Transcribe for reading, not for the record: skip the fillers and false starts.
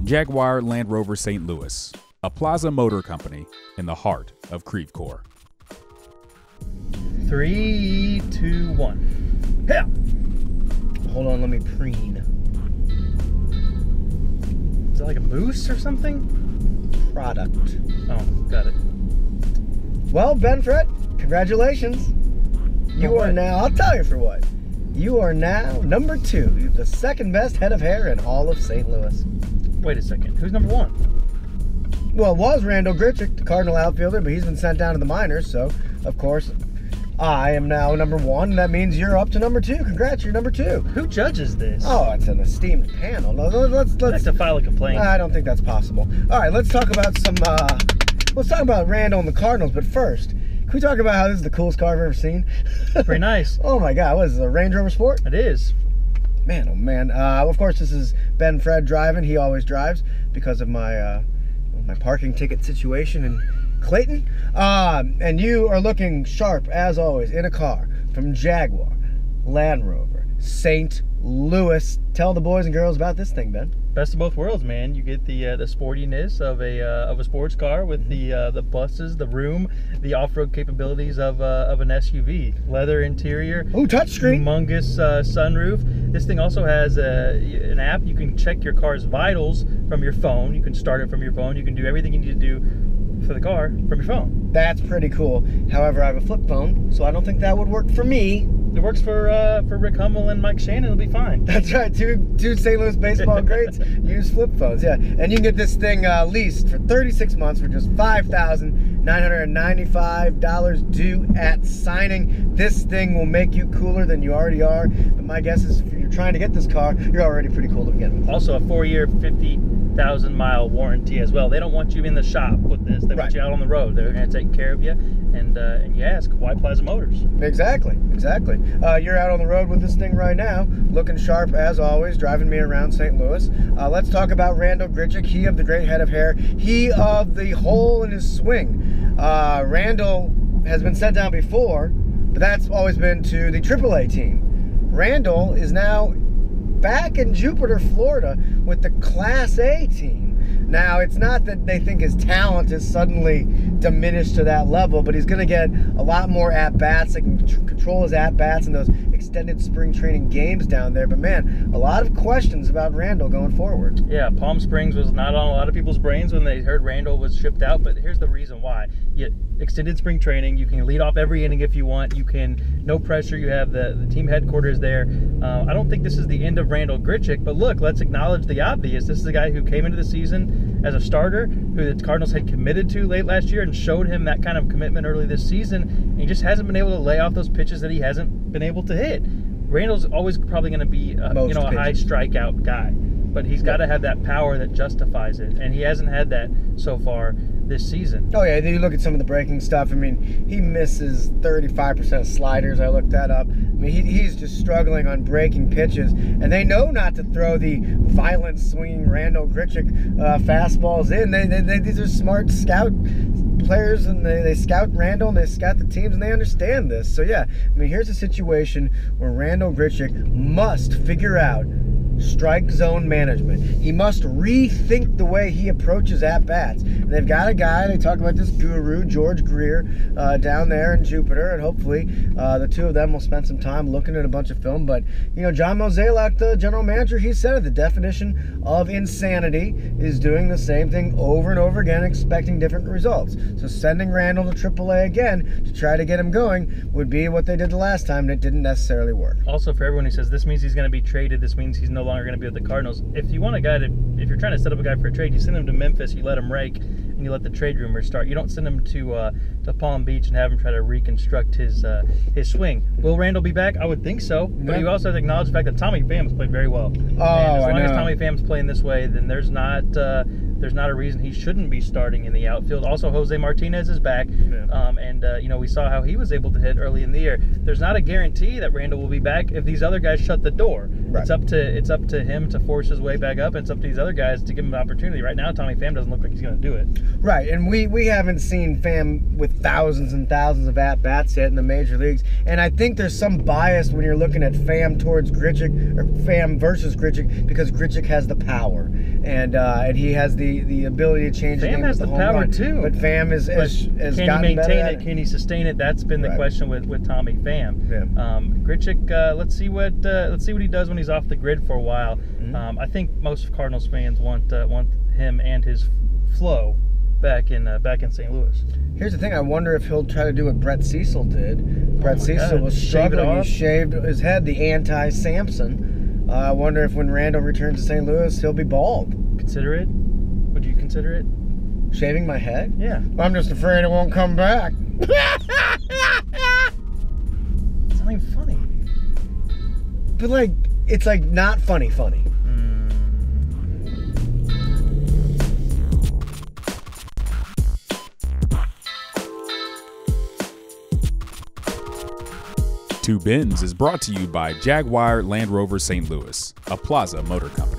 Jaguar Land Rover St. Louis, a Plaza Motor Company in the heart of Creve Coeur. 3, 2, 1. Yeah. Hold on, let me preen. Is it like a moose or something? Product. Oh, got it. Well, Ben Fred, congratulations. You are now, I'll tell you for what. You are now number 2. You have the second best head of hair in all of St. Louis. Wait a second. Who's number 1? Well, it was Randal Grichuk, the Cardinal outfielder, but he's been sent down to the minors, so, of course, I am now number 1, and that means you're up to number 2. Congrats, you're number 2. Who judges this? Oh, it's an esteemed panel. Let's I'd like to file a complaint. I don't think that's possible. All right, let's talk about let's talk about Randal and the Cardinals, but first, can we talk about how this is the coolest car I've ever seen? Pretty nice. Oh my God, what is this, a Range Rover Sport? It is. Man, oh man. Of course, this is Ben Fred driving. He always drives because of my my parking ticket situation in Clayton. And you are looking sharp, as always, in a car from Jaguar Land Rover St. Louis. Tell the boys and girls about this thing, Ben. Best of both worlds, man. You get the sportiness of a sports car with the buses, the room, the off-road capabilities of an SUV. Leather interior. Oh, touchscreen. Humongous sunroof. This thing also has an app. You can check your car's vitals from your phone. You can start it from your phone. You can do everything you need to do for the car from your phone. That's pretty cool. However, I have a flip phone, so I don't think that would work for me. It works for Rick Hummel and Mike Shannon. It'll be fine. That's right. Two St. Louis baseball greats use flip phones. Yeah, and you can get this thing leased for 36 months for just $5,995 due at signing. This thing will make you cooler than you already are. But my guess is if you're trying to get this car, you're already pretty cool to begin with. Also, a 4-year, 50,000-mile warranty as well. They don't want you in the shop with this. They want you out on the road. They're going to take care of you. And you ask, why Plaza Motors? Exactly. You're out on the road with this thing right now, looking sharp as always, driving me around St. Louis. Let's talk about Randal Grichuk, he of the great head of hair, he of the hole in his swing. Randal has been sent down before, but that's always been to the AAA team. Randal is now back in Jupiter, Florida with the Class A team. Now, it's not that they think his talent is suddenly diminished to that level, but he's going to get a lot more at-bats. They can control his at-bats in those extended spring training games down there. But, man, a lot of questions about Randal going forward. Yeah, Palm Springs was not on a lot of people's brains when they heard Randal was shipped out, but here's the reason why. You get extended spring training. You can lead off every inning if you want. You can, no pressure. You have the team headquarters there. I don't think this is the end of Randal Grichuk, but look, let's acknowledge the obvious. This is a guy who came into the season as a starter, who the Cardinals had committed to late last year and showed him that kind of commitment early this season. And he just hasn't been able to lay off those pitches that he hasn't been able to hit. Randal's always probably going to be a high strikeout guy, but he's got to have that power that justifies it, and he hasn't had that so far this season. Oh yeah, then you look at some of the breaking stuff. I mean, he misses 35% of sliders. I looked that up. I mean, he's just struggling on breaking pitches, and they know not to throw the violent swinging Randal Grichuk fastballs in. These are smart scout players, and they scout Randal and they scout the teams, and they understand this. So yeah, I mean, here's a situation where Randal Grichuk must figure out strike zone management. He must rethink the way he approaches at-bats. And they've got a guy, they talk about this guru, George Greer, down there in Jupiter, and hopefully the two of them will spend some time looking at a bunch of film. But, you know, John Mozeliak, the general manager, he said it, the definition of insanity is doing the same thing over and over again, expecting different results. So sending Randal to AAA again to try to get him going would be what they did the last time, and it didn't necessarily work. Also, for everyone who says this means he's going to be traded, this means he's no longer going to be with the Cardinals. If you want a guy if you're trying to set up a guy for a trade, you send him to Memphis, you let him rake, and you let the trade rumors start. You don't send him to Palm Beach and have him try to reconstruct his swing. Will Randal be back? I would think so, but you also have to acknowledge the fact that Tommy Pham's played very well. And as long as Tommy Pham's playing this way, then there's not there's not a reason he shouldn't be starting in the outfield. Also, Jose Martinez is back, we saw how he was able to hit early in the year. There's not a guarantee that Randal will be back if these other guys shut the door. Right. It's up to him to force his way back up, and it's up to these other guys to give him an opportunity. Right now, Tommy Pham doesn't look like he's going to do it. Right, and we haven't seen Pham with thousands and thousands of at-bats yet in the major leagues, and I think there's some bias when you're looking at Pham towards Grichuk, or Pham versus Grichuk, because Grichuk has the power, and he has the ability to change the game. Pham has the power too, but Pham has can he maintain it? Can he sustain it? That's been the question with Tommy Pham. Yeah. Grichuk, let's see what he does when he's off the grid for a while. Mm-hmm. I think most Cardinals fans want him and his flow back in St. Louis. Here's the thing: I wonder if he'll try to do what Brett Cecil did. Brett Cecil was struggling. He shaved his head, the anti-Samson. I wonder if when Randal returns to St. Louis, he'll be bald. Consider it? Would you consider it? Shaving my head? Yeah. I'm just afraid it won't come back. It's not even funny. But it's not funny. Two Bins is brought to you by Jaguar Land Rover St. Louis, a Plaza Motor Company.